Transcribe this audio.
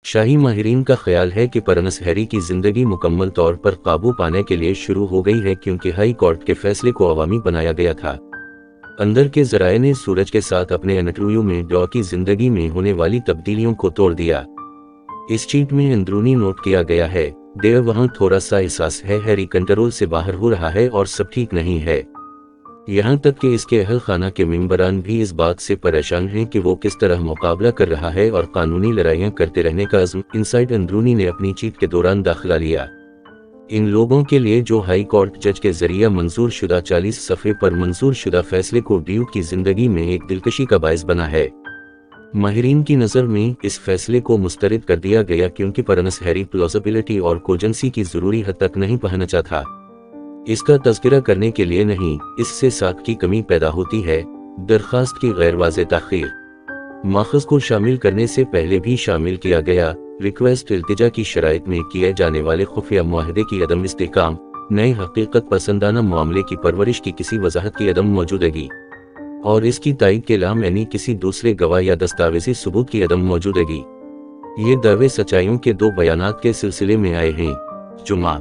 शाही माहिरीन का ख्याल है कि प्रिंस हैरी की जिंदगी मुकम्मल तौर पर काबू पाने के लिए शुरू हो गई है क्योंकि हाई कोर्ट के फैसले को अवामी बनाया गया था। अंदर के जराये ने सूरज के साथ अपने इंटरव्यू में डॉ की जिंदगी में होने वाली तब्दीलियों को तोड़ दिया। इस चीट में अंदरूनी नोट किया गया है, देव वहाँ थोड़ा सा एहसास है हैरी कंट्रोल से बाहर हो रहा है और सब ठीक नहीं है। यहाँ तक कि इसके अहल खाना के मेंबरान भी इस बात से परेशान हैं कि वो किस तरह मुकाबला कर रहा है और कानूनी लड़ाइयाँ करते रहने का अज़्म इनसाइड अंदरूनी ने अपनी चीट के दौरान दाखिला लिया। इन लोगों के लिए जो हाई कोर्ट जज के जरिए मंजूर शुदा 40 सफ़े पर मंजूर शुदा फैसले को ड्यूक की जिंदगी में एक दिलकशी का बायस बना है। माहिरीन की नज़र में इस फैसले को मुस्तरद कर दिया गया क्योंकि प्रिंस हैरी प्लॉजिबिलिटी और कोजेंसी की ज़रूरी हद तक नहीं पहुंचा था। इसका तज़किरा करने के लिए नहीं, इससे साख की कमी पैदा होती है। दरख्वास्त की गैर वाज़ेह ताख़ीर माखज़ को शामिल करने से पहले भी शामिल किया गया। रिक्वेस्ट इल्तिजा की शराइत में किए जाने वाले खुफिया मुआहदे की अदम इस्तेकाम, नए हकीकत पसंदाना मामले की परवरिश की किसी वजाहत की अदम मौजूदगी और इसकी तायीद के लाम यानी किसी दूसरे गवाह या दस्तावेजी सबूत की अदम मौजूदगी। ये दावे सच्चाइयों के दो बयानात के सिलसिले में आए हैं। जुमा